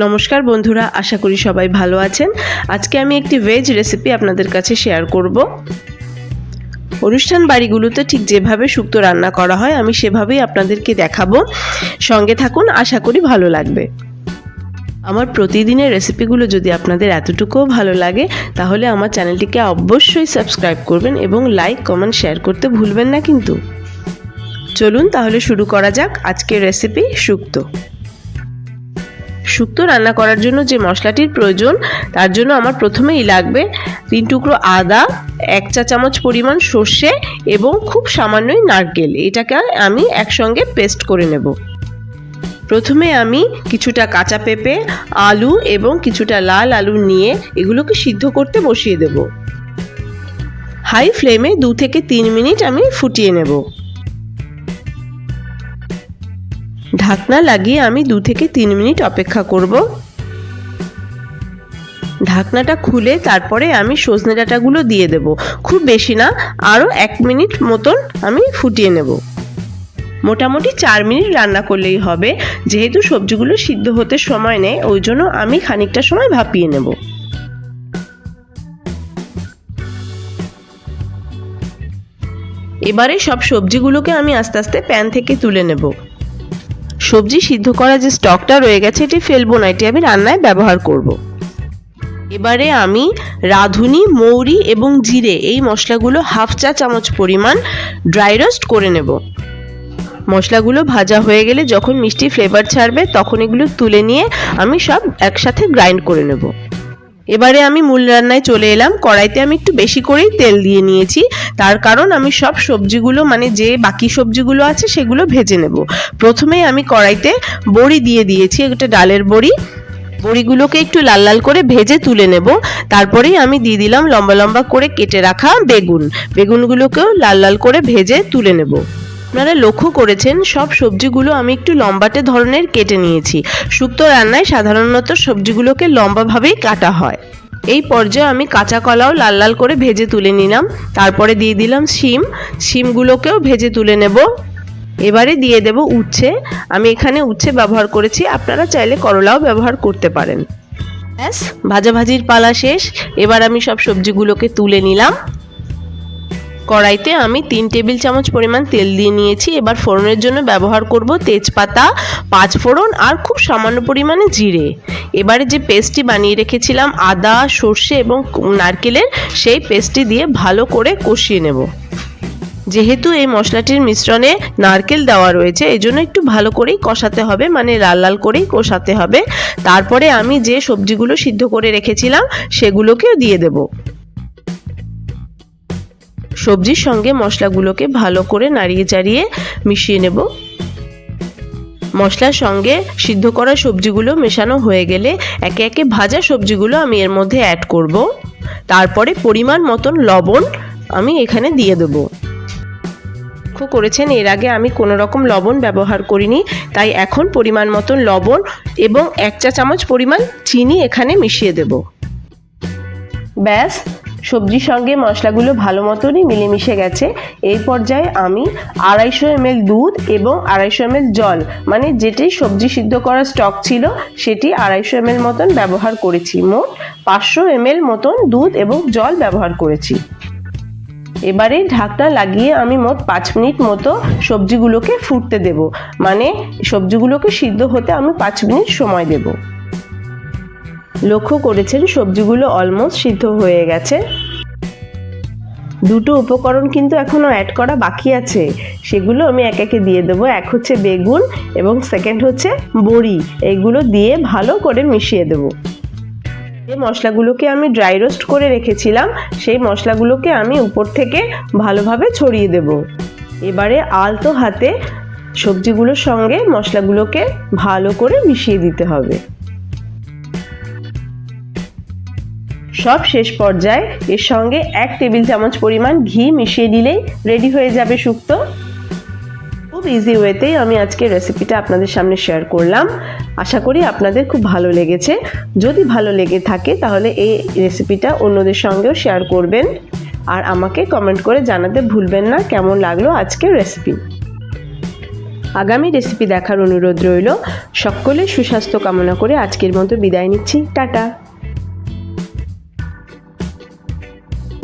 নমস্কার বন্ধুরা, আশা করি সবাই ভালো আছেন। আজকে আমি একটি ভেজ রেসিপি আপনাদের কাছে শেয়ার করব। অনুষ্ঠান বাড়িগুলোতে ঠিক যেভাবে শুক্তো রান্না করা হয় আমি সেভাবেই আপনাদেরকে দেখাবো। সঙ্গে থাকুন, আশা করি ভালো লাগবে। আমার প্রতিদিনের রেসিপিগুলো যদি আপনাদের এতটুকুও ভালো লাগে তাহলে আমার চ্যানেলটিকে অবশ্যই সাবস্ক্রাইব করবেন এবং লাইক, কমেন্ট, শেয়ার করতে ভুলবেন না কিন্তু। চলুন তাহলে শুরু করা যাক আজকের রেসিপি শুক্তো। শুক্তো রান্না করার জন্য যে মশলাটির প্রয়োজন তার জন্য আমার প্রথমেই লাগবে 3 টুকরো আদা, 1 চা চামচ পরিমাণ সর্ষে এবং খুব সামান্যই নারকেল। এটাকে আমি একসঙ্গে পেস্ট করে নেব। প্রথমে আমি কিছুটা কাঁচা পেঁপে, আলু এবং কিছুটা লাল আলু নিয়ে এগুলোকে সিদ্ধ করতে বসিয়ে দেব। হাই ফ্লেমে 2 থেকে 3 মিনিট আমি ফুটিয়ে নেব। ঢাকনা লাগিয়ে আমি 2 থেকে 3 মিনিট অপেক্ষা করব। ঢাকনাটা খুলে তারপরে আমি সজনে ডাঁটাগুলো দিয়ে দেব। খুব বেশি না, আরও 1 মিনিট মতন আমি ফুটিয়ে নেব। মোটামুটি 4 মিনিট রান্না করলেই হবে। যেহেতু সবজিগুলো সিদ্ধ হতে সময় নেয় ওই জন্য আমি খানিকটা সময় ভাপিয়ে নেব। এবারে সব সবজিগুলোকে আমি আস্তে আস্তে প্যান থেকে তুলে নেব। সবজি সিদ্ধ করা যে স্টকটা রয়ে গেছে এটি ফেলবো না, এটি আমি রান্নায় ব্যবহার করব। এবারে আমি রাঁধুনি, মৌরি এবং জিরে এই মশলাগুলো 1/2 চা চামচ পরিমাণ ড্রাই রোস্ট করে নেব। মশলাগুলো ভাজা হয়ে গেলে যখন মিষ্টি ফ্লেভার ছাড়বে তখন এগুলো তুলে নিয়ে আমি সব একসাথে গ্রাইন্ড করে নেব। এবারে আমি মূল রান্নায় চলে এলাম। কড়াইতে আমি একটু বেশি করেই তেল দিয়ে নিয়েছি, তার কারণ আমি সব সবজিগুলো যে বাকি সবজিগুলো আছে সেগুলো ভেজে নেব। প্রথমেই আমি কড়াইতে বড়ি দিয়ে দিয়েছি, একটা ডালের বড়ি। বড়িগুলোকে একটু লাল লাল করে ভেজে তুলে নেব। তারপরেই আমি দিয়ে দিলাম লম্বা লম্বা করে কেটে রাখা বেগুন। বেগুনগুলোকেও লাল লাল করে ভেজে তুলে নেব। আপনারা লক্ষ্য করেছেন সব সবজিগুলো আমি একটু লম্বাটে ধরনের কেটে নিয়েছি। শুক্তো রান্নায় সাধারণত সবজিগুলোকে লম্বাভাবেই কাটা হয়। এই পর্যায়ে আমি কাঁচা কলাও লাল লাল করে ভেজে তুলে নিলাম। তারপরে দিয়ে দিলাম শিমগুলোকেও ভেজে তুলে নেব। এবারে দিয়ে দেব উচ্ছে। আমি এখানে উচ্ছে ব্যবহার করেছি, আপনারা চাইলে করলাও ব্যবহার করতে পারেন। ব্যাস, ভাজাভাজির পালা শেষ। এবার আমি সব সবজিগুলোকে তুলে নিলাম। কড়াইতে আমি 3 টেবিল চামচ পরিমাণ তেল দিয়ে নিয়েছি। এবার ফোড়নের জন্য ব্যবহার করব তেজপাতা, 5 ফোড়ন আর খুব সামান্য পরিমাণে জিরে। এবারে যে পেস্টটি বানিয়ে রেখেছিলাম আদা, সর্ষে এবং নারকেলের, সেই পেস্টটি দিয়ে ভালো করে কষিয়ে নেব। যেহেতু এই মশলাটির মিশ্রণে নারকেল দেওয়া রয়েছে এই জন্য একটু ভালো করেই কষাতে হবে, লাল লাল করেই কষাতে হবে। তারপরে আমি যে সবজিগুলো সিদ্ধ করে রেখেছিলাম সেগুলোকেও দিয়ে দেব। সবজির সঙ্গে মশলাগুলোকে ভালো করে নাড়িয়ে চাড়িয়ে মিশিয়ে নেব। মশলার সঙ্গে সিদ্ধ করা সবজিগুলো মেশানো হয়ে গেলে একে একে ভাজা সবজিগুলো আমি এর মধ্যে অ্যাড করব। তারপরে পরিমাণ মতন লবণ আমি এখানে দিয়ে দেব। লক্ষ্য করেছেন এর আগে আমি কোনো রকম লবণ ব্যবহার করিনি, তাই এখন পরিমাণ মতন লবণ এবং 1 চা চামচ পরিমাণ চিনি এখানে মিশিয়ে দেব। ব্যাস, সবজির সঙ্গে মশলাগুলো ভালো মতনই মিলেমিশে গেছে। এই পর্যায়ে আমি 250 ml দুধ এবং 250 ml জল, যেটি সবজি সিদ্ধ করা স্টক ছিল সেটি 250 ml মতন ব্যবহার করেছি। মোট 500 ml মতন দুধ এবং জল ব্যবহার করেছি। এবারে ঢাকনা লাগিয়ে আমি মোট 5 মিনিট মতো সবজিগুলোকে ফুটতে দেব। সবজিগুলোকে সিদ্ধ হতে আমি 5 মিনিট সময় দেব। লক্ষ্য করেছেন সবজিগুলো অলমোস্ট সিদ্ধ হয়ে গেছে। দুটো উপকরণ কিন্তু এখনো অ্যাড করা বাকি আছে, সেগুলো আমি একে একে দিয়ে দেবো। এক হচ্ছে বেগুন এবং সেকেন্ড হচ্ছে বড়ি। এইগুলো দিয়ে ভালো করে মিশিয়ে দেব। যে মশলাগুলোকে আমি ড্রাই রোস্ট করে রেখেছিলাম সেই মশলাগুলোকে আমি উপর থেকে ভালোভাবে ছড়িয়ে দেব। এবারে আলতো হাতে সবজিগুলোর সঙ্গে মশলাগুলোকে ভালো করে মিশিয়ে দিতে হবে। সব শেষ পর্যায়ে এর সঙ্গে 1 টেবিল চামচ পরিমাণ ঘি মিশিয়ে দিলেই রেডি হয়ে যাবে শুক্তো। খুব ইজি ওয়েতেই আমি আজকে রেসিপিটা আপনাদের সামনে শেয়ার করলাম। আশা করি আপনাদের খুব ভালো লেগেছে। যদি ভালো লেগে থাকে তাহলে এই রেসিপিটা অন্যদের সঙ্গেও শেয়ার করবেন আর আমাকে কমেন্ট করে জানাতে ভুলবেন না কেমন লাগলো আজকের রেসিপি। আগামী রেসিপি দেখার অনুরোধ রইল। সকলের সুস্বাস্থ্য কামনা করে আজকের মতো বিদায় নিচ্ছি। টাটা।